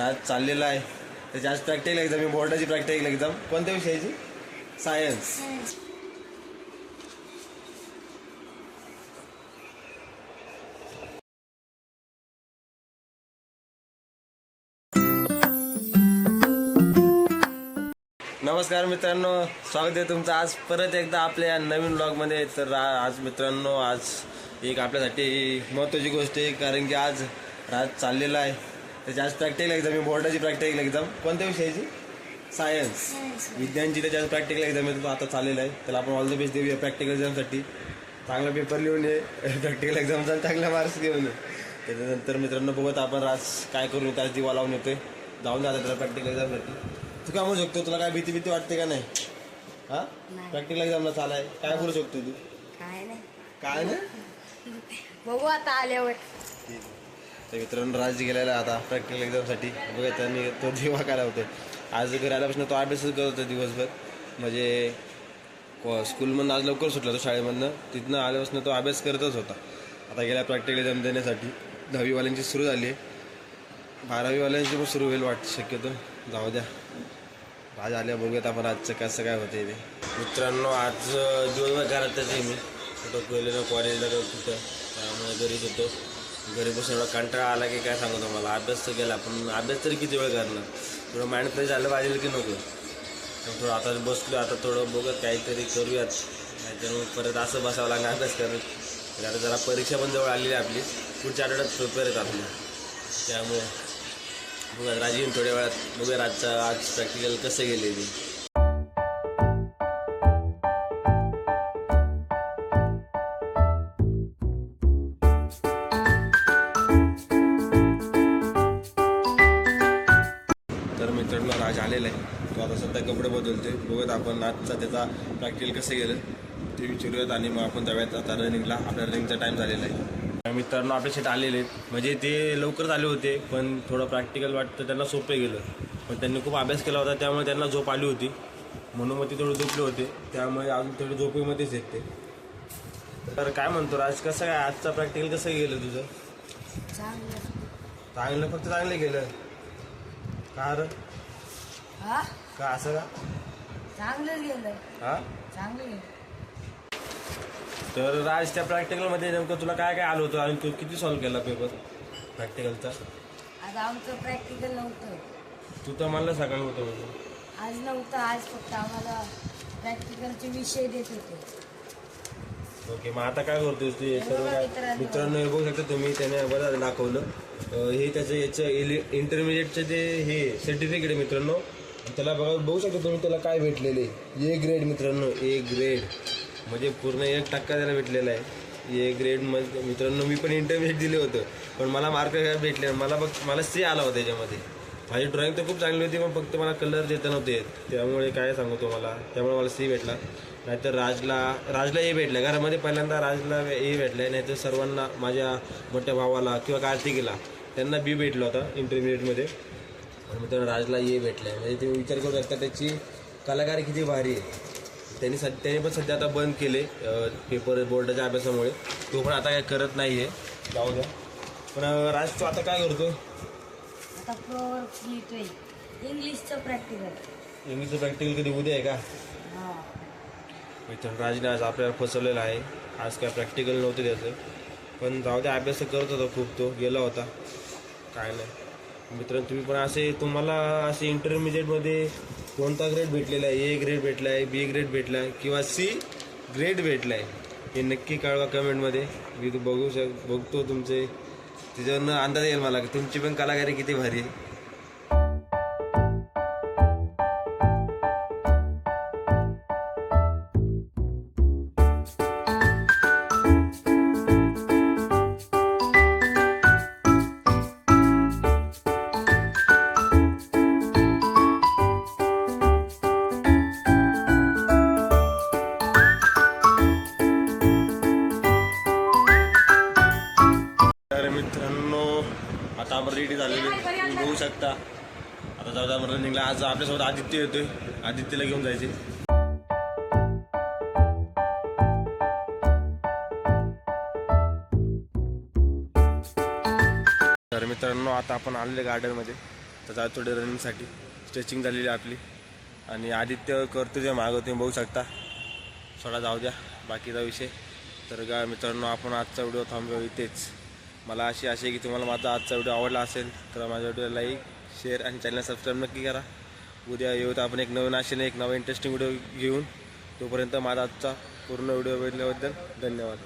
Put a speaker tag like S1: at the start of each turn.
S1: आज चाललेला आहे. त्याची आज प्रॅक्टिकल एक्झाम आहे, बोर्डाची प्रॅक्टिकल एक्झाम. कोणत्या विषयाची? सायन्स. नमस्कार मित्रांनो, स्वागत आहे तुमचं आज परत एकदा आपल्या नवीन ब्लॉगमध्ये. तर आज मित्रांनो, आज एक आपल्यासाठी महत्त्वाची गोष्ट आहे, कारण की आज चाललेला आहे. त्याची आज प्रॅक्टिकल एक्झाम आहे, बोर्डाची प्रॅक्टिकल एक्झाम. कोणत्या विषयाची? सायन्स. विज्ञानची त्याची आज प्रॅक्टिकल एक्झाम आहे, तो आता चाललेला आहे. त्याला आपण ऑल द बेस्ट देऊया प्रॅक्टिकल एक्झामसाठी. चांगला पेपर लिहून ये, प्रॅक्टिकल एक्झामचा चांगला मार्क्स घेऊन ये. त्याच्यानंतर मित्रांनो बघत आपण आज काय करून येतो, आज दिवा लावून येतोय. जाऊन द्या त्याला प्रॅक्टिकल एक्झामसाठी. तू काय म्हणू शकतो? तुला काय भीती वाटते का नाही? हा, प्रॅक्टिकल एक्झामला चालाय, काय करू शकतो तू? काय नाही
S2: बघू आता आल्यावर.
S1: तर मित्रांनो, राज गेलेला आता प्रॅक्टिकल एक्झामसाठी. बघा त्यांनी तो दिवा काय होते. आज घरी आल्यापासून तो अभ्यासच करत होता दिवसभर. म्हणजे स्कूलमधून आज लवकर सुटला तो शाळेमधनं. तिथनं आल्यापासून तो अभ्यास करतच होता. आता गेला प्रॅक्टिकल एक्झाम देण्यासाठी. 10वीवाल्यांची सुरू झाली आहे, 12वीवाल्यांची पण सुरू होईल वाटतं शक्यतो. जाऊ द्या, आज आल्या बघूयात आपण आजचं कसं काय होतं ते. मित्रांनो, आज दिवसभर घरातच आहे मी. कुठं गेलेलो कॉलेजला कुठं, त्यामुळे घरीच होतो. घरी बसून एवढा कंटाळा आला की काय सांगतो मला. अभ्यास तर केला, पण अभ्यास तरी किती वेळ करणार? थोडं माइंड फ्रेश झालं पाहिजे की नको. थोडं आता बसलो, आता थोडं बघत काहीतरी करूयात, नाहीतर मग परत असं बसावं लागणार अभ्यास करत. तर आता जरा परीक्षा पण जवळ आलेली आहे आपली, पुढच्या आठवड्यात पेपर आहेत आपली. त्यामुळे बघा राज येऊन थोड्या वेळात बघूया आज प्रॅक्टिकल कसं गेले ते. तर मित्रांनो, राज आलेला आहे. तो आता सध्या कपडे बदलतोय. बघूयात आपण आजचा त्याचा प्रॅक्टिकल कसं गेलं ते विचारूयात, आणि मग आपण जाऊयात आता रनिंगला. आपल्या रनिंगचा टाईम झालेला आहे. मित्रांनो, आपल्या शेट आलेले आहेत. म्हणजे ते लवकरच आले होते, पण थोडं प्रॅक्टिकल वाटतं त्यांना सोपे गेलं. पण त्यांनी खूप अभ्यास केला होता, त्यामुळे त्यांना झोप आली होती. म्हणून मग ते थोडं झोपले होते, त्यामुळे अजून थोडे झोपेमध्येच येते. तर काय म्हणतो राज, कसं काय आजचा प्रॅक्टिकल कसं गेलं तुझं? चांगलं, फक्त चांगलं गेलं का रे? का असं का?
S2: चांगलं गेलं.
S1: हा,
S2: चांगलं गेलं.
S1: तर राज, त्या प्रॅक्टिकलमध्ये नेमकं तुला काय काय आलं होतं आणि तू किती सॉल्व्ह केला पेपर प्रॅक्टिकलचा?
S2: आज आमचं प्रॅक्टिकल नव्हतं.
S1: तू तर मला सकाळी होतं म्हणजे.
S2: आज नव्हतं, आज फक्त आम्हाला प्रॅक्टिकलचे विषय देत होते.
S1: ओके, मग आता काय करतोस तू? सर्व मित्रांनो हे बघू शकता तुम्ही, त्याने बरं दाखवलं. हे त्याचं याचं इंटरमिजिएटचं जे हे सर्टिफिकेट आहे मित्रांनो. त्याला बघू शकता तुम्ही, त्याला काय भेटलेले ए ग्रेड मित्रांनो. ए ग्रेड म्हणजे पूर्ण 1% त्याला भेटलेला आहे. ए ग्रेडमध्ये मित्रांनो, मी पण इंटरमिजिएट दिले होतं, पण मला मार्क काय भेटले? मला सी आला होता त्याच्यामध्ये. माझी ड्रॉइंग तर खूप चांगली होती, पण फक्त मला कलर देता नव्हते, त्यामुळे काय सांगतो मला, त्यामुळे मला सी भेटला. नाहीतर राजला ए भेटला. घरामध्ये पहिल्यांदा राजला ए भेटला, नाहीतर सर्वांना, माझ्या मोठ्या भावाला किंवा कार्तिकीला, त्यांना बी भेटला होता इंटरमिजिएटमध्ये. आणि मित्रांनो, राजला ए भेटला आहे. म्हणजे तुम्ही विचार करू शकता त्याची कलाकारी किती भारी आहे. त्याने पण सध्या आता बंद केले पेपर बोर्डाच्या अभ्यासामुळे. तो पण आता काय करत नाही आहे, जाऊ द्या. पण राज, तू आता काय करतो?
S2: आता प्रोवर्क्स लिहितोय, इंग्लिशचं प्रॅक्टिकल.
S1: इंग्लिशचं प्रॅक्टिकल कधी उद्या आहे का? मित्रांनो, राजने आज आपल्याला फसवलेलं आहे. आज काय प्रॅक्टिकल नव्हतं त्याचं, पण जाऊ द्या, अभ्यास करत होता खूप, तो गेला होता. काय नाही मित्रांनो, तुम्ही पण तुम्हाला असे इंटरमिजिएटमध्ये कोणता ग्रेड भेटलेला आहे? ए ग्रेड भेटला आहे, बी ग्रेड भेटला आहे, किंवा सी ग्रेड भेटला आहे? हे नक्की कळवा कमेंटमध्ये. मी बघतो तुमचे, त्याच्यावरनं अंदाज येईल मला की तुमची पण कलाकारी किती भारी आहे. मित्रांनो, आता आपण रेडी झालेले तुम्ही बघू शकता. आता जाऊ द्या रनिंगला. आज आपल्यासोबत आदित्य येतोय, आदित्यला घेऊन जायचे. तर मित्रांनो, आता आपण आलेले गार्डनमध्ये. त्याचा आज थोडी रनिंगसाठी स्ट्रेचिंग झालेली आहे आपली. आणि आदित्य करतो जे मागं तुम्ही बघू शकता. थोडा जाऊ द्या बाकीचा विषय. तर का मित्रांनो, आपण आजचा व्हिडिओ थांबवू इथेच. मला अशी आशा आहे की तुम्हाला माझा आजचा व्हिडिओ आवडला असेल तर माझ्या व्हिडिओला लाईक, शेअर आणि चॅनल सबस्क्राईब नक्की करा. उद्या येऊत आपण एक नवीन आशेने एक नवा इंटरेस्टिंग व्हिडिओ घेऊन. तोपर्यंत माझा आजचा पूर्ण व्हिडिओ बघितल्याबद्दल धन्यवाद.